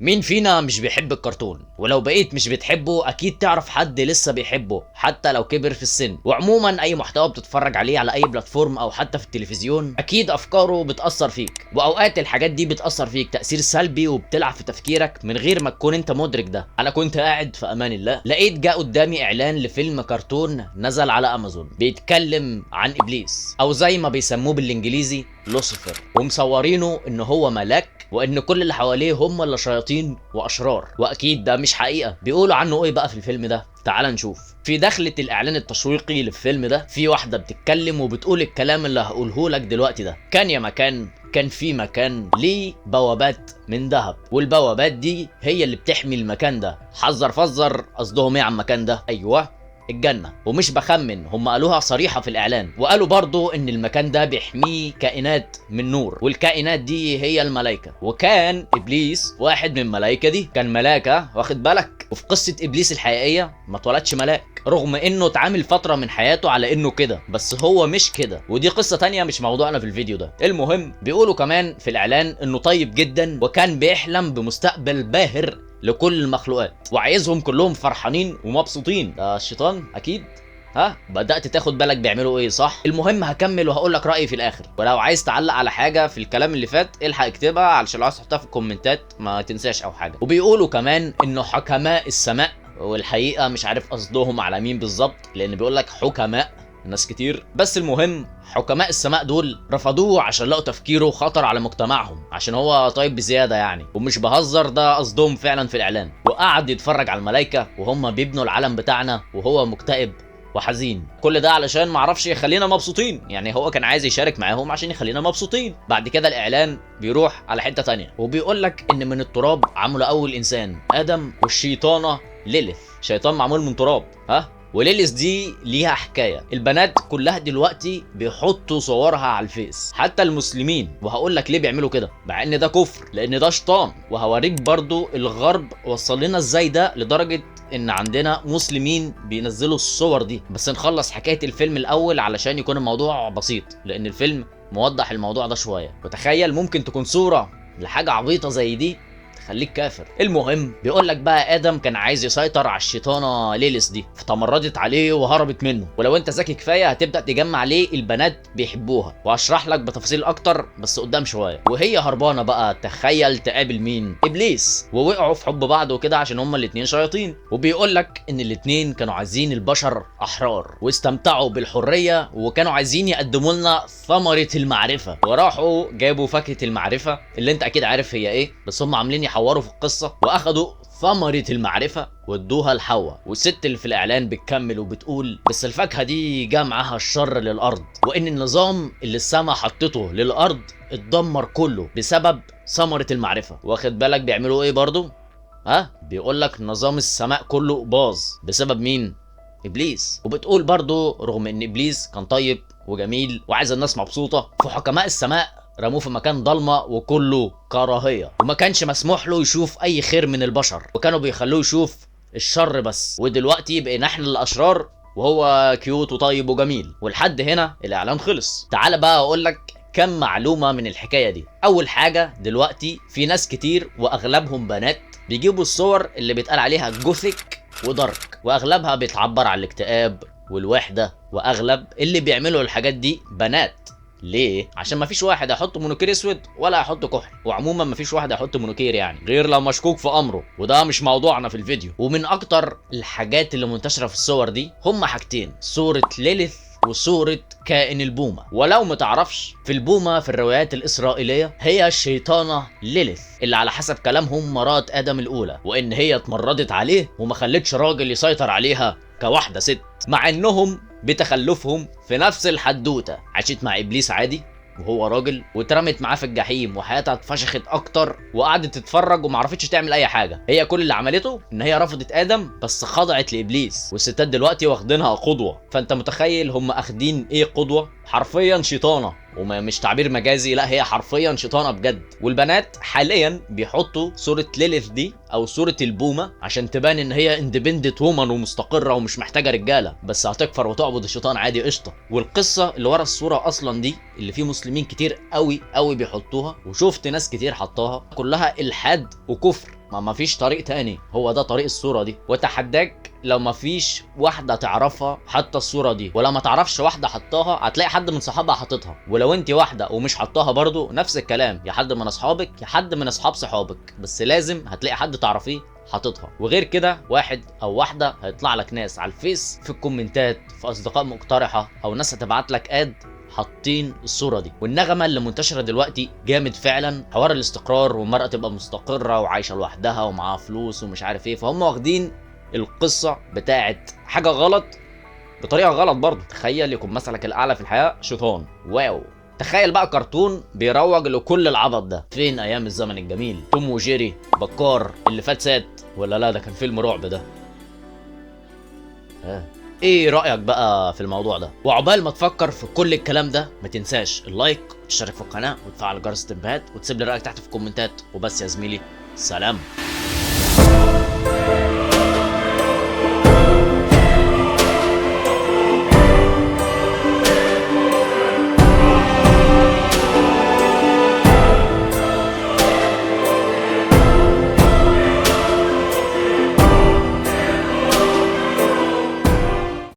مين فينا مش بيحب الكرتون؟ ولو بقيت مش بتحبه اكيد تعرف حد لسه بيحبه حتى لو كبر في السن. وعموما اي محتوى بتتفرج عليه على اي بلاتفورم او حتى في التلفزيون اكيد افكاره بتأثر فيك، واوقات الحاجات دي بتأثر فيك تأثير سلبي وبتلعب في تفكيرك من غير ما تكون انت مدرك ده. انا كنت قاعد في امان الله لقيت جاء قدامي اعلان لفيلم كرتون نزل على امازون بيتكلم عن ابليس، او زي ما بيسموه بالانجليزي لوسيفر، ومصورينه ان هو ملاك وان كل اللي حواليه هم اللي شياطين واشرار. واكيد ده مش حقيقه. بيقولوا عنه ايه بقى في الفيلم ده؟ تعال نشوف. في دخلة الاعلان التشويقي للفيلم ده في واحده بتتكلم وبتقول الكلام اللي هقوله لك دلوقتي ده. كان يا مكان كان في مكان ليه بوابات من ذهب، والبوابات دي هي اللي بتحمي المكان ده. حذر فزر قصدهم ايه عن المكان ده؟ ايوه، الجنة. ومش بخمن، هم قالوها صريحة في الإعلان. وقالوا برضو إن المكان ده بيحميه كائنات من نور، والكائنات دي هي الملائكة. وكان إبليس واحد من الملائكة دي، كان ملاكة، واخد بالك؟ وفي قصة إبليس الحقيقية ما اتولدش ملاك، رغم إنه اتعامل فترة من حياته على إنه كده، بس هو مش كده، ودي قصة تانية مش موضوعنا في الفيديو ده. المهم بيقولوا كمان في الإعلان إنه طيب جدا، وكان بيحلم بمستقبل باهر لكل المخلوقات، وعايزهم كلهم فرحانين ومبسوطين. ده الشيطان اكيد. ها، بدأت تاخد بالك بيعملوا ايه صح؟ المهم هكمل وهقول لك رأيي في الاخر، ولو عايز تعلق على حاجة في الكلام اللي فات الحق اكتبها علشان لو عايز تحطها في الكومنتات ما تنساش او حاجة. وبيقولوا كمان انه حكماء السماء، والحقيقة مش عارف قصدهم على مين بالظبط، لان بيقول لك حكماء ناس كتير، بس المهم حكماء السماء دول رفضوه عشان لقوا تفكيره خطر على مجتمعهم، عشان هو طيب بزياده يعني. ومش بهزر، ده قصدهم فعلا في الاعلان. وقعد يتفرج على الملائكه وهم بيبنوا العالم بتاعنا وهو مكتئب وحزين. كل ده علشان معرفش يخلينا مبسوطين، يعني هو كان عايز يشارك معاهم عشان يخلينا مبسوطين. بعد كده الاعلان بيروح على حته تانية وبيقول لك ان من التراب عملوا اول انسان ادم، والشيطانه ليليث، شيطان معمول من تراب. ها، وليليس دي ليها حكايه. البنات كلها دلوقتي بيحطوا صورها على الفيس، حتى المسلمين، وهقول لك ليه بيعملوا كده، مع ان ده كفر، لان ده شيطان. وهوريك برضو الغرب وصل لنا ازاي ده لدرجه ان عندنا مسلمين بينزلوا الصور دي. بس نخلص حكايه الفيلم الاول علشان يكون الموضوع بسيط، لان الفيلم موضح الموضوع ده شويه. وتخيل ممكن تكون صوره لحاجه عبيطه زي دي خليك كافر. المهم بيقول لك بقى ادم كان عايز يسيطر على الشيطانه ليليس دي، فتمردت عليه وهربت منه. ولو انت ذكي كفايه هتبدا تجمع ليه البنات بيحبوها، وهشرح لك بتفاصيل اكتر بس قدام شويه. وهي هربانه بقى تخيل تقابل مين؟ ابليس. ووقعوا في حب بعض وكده عشان هما الاتنين شياطين. وبيقول لك ان الاتنين كانوا عايزين البشر احرار، واستمتعوا بالحريه، وكانوا عايزين يقدموا لنا ثمره المعرفه. وراحوا جابوا فاكهه المعرفه اللي انت اكيد عارف هي ايه، بس هم عاملين يحوروا في القصه، واخدوا ثمرة المعرفة وادوها لحواء. والست اللي في الاعلان بتكمل وبتقول بس الفاكهة دي جا معاها الشر للارض، وان النظام اللي السما حطته للارض اتدمر كله بسبب ثمرة المعرفة. واخد بالك بيعملوا ايه برضو؟ ها، بيقول لك نظام السماء كله باظ بسبب مين؟ ابليس. وبتقول برضو رغم ان ابليس كان طيب وجميل وعايز الناس مبسوطة، فحكماء السماء رموه في مكان ضلمه وكله كراهيه، وما كانش مسموح له يشوف اي خير من البشر، وكانوا بيخلوه يشوف الشر بس. ودلوقتي بقينا احنا الاشرار وهو كيوت وطيب وجميل. ولحد هنا الاعلان خلص. تعال بقى اقول لك كم معلومه من الحكايه دي. اول حاجه، دلوقتي في ناس كتير واغلبهم بنات بيجيبوا الصور اللي بيتقال عليها جوثيك ودارك، واغلبها بتعبر عن الاكتئاب والوحده، واغلب اللي بيعملوا الحاجات دي بنات. ليه؟ عشان مفيش واحد هيحط مونوكير اسود ولا هيحط كحل، وعموما مفيش واحد هيحط مونوكير يعني غير لو مشكوك في امره، وده مش موضوعنا في الفيديو. ومن اكتر الحاجات اللي منتشره في الصور دي هما حاجتين، صوره ليليث وصورة كائن البومة. ولو متعرفش، في البومة في الروايات الإسرائيلية هي الشيطانة ليليث، اللي على حسب كلامهم مرات آدم الأولى، وإن هي اتمردت عليه وما خلتش راجل يسيطر عليها كواحدة ست، مع إنهم بتخلفهم في نفس الحدوتة عاشت مع إبليس عادي وهو راجل، واترمت معاه في الجحيم وحياتها اتفشخت اكتر، وقعدت تتفرج ومعرفتش تعمل اي حاجه. هي كل اللي عملته ان هي رفضت ادم بس خضعت لابليس، والستات دلوقتي واخدينها قدوه. فانت متخيل هم اخدين ايه قدوه؟ حرفيا شيطانه، ومش تعبير مجازي، لا هي حرفيا شيطانه بجد. والبنات حاليا بيحطوا صوره ليليث دي او صوره البومه عشان تبان ان هي اندبندنت وومن ومستقره ومش محتاجه رجاله، بس هتكفر وتعبد الشيطان عادي قشطه. والقصه اللي ورا الصوره اصلا دي اللي فيه مسلمين كتير قوي قوي بيحطوها، وشفت ناس كتير حطاها، كلها الحاد وكفر ما فيش طريق تاني، هو ده طريق الصورة دي. وتحداك لو ما فيش واحدة تعرفها حتى الصورة دي، ولو ما تعرفش واحدة حطاها هتلاقي حد من صحابها حاططها، ولو انت واحدة ومش حطاها برضو نفس الكلام، يا حد من اصحابك يا حد من اصحاب صحابك، بس لازم هتلاقي حد تعرفيه حاططها. وغير كده واحد او واحدة هيطلع لك ناس على الفيس في الكومنتات في اصدقاء مقترحة او ناس هتبعت لك اد حاطين الصورة دي. والنغمة اللي منتشرة دلوقتي جامد فعلا، حوار الاستقرار والمرأة تبقى مستقرة وعايشة لوحدها ومعاها فلوس ومش عارف ايه، فهم واخدين القصة بتاعت حاجة غلط بطريقة غلط برضه. تخيل يكون مثلك الأعلى في الحياة شيطان، واو. تخيل بقى كرتون بيروج لكل العبط ده. فين أيام الزمن الجميل؟ توم وجيري، بكار، اللي فات سات، ولا لا ده كان فيلم رعب ده؟ ايه رأيك بقى في الموضوع ده؟ وعقبال ما تفكر في كل الكلام ده ما تنساش اللايك وتشترك في القناة وتفعل جرس التنبيهات وتسيب لي رأيك تحت في الكومنتات. وبس يا زميلي، سلام.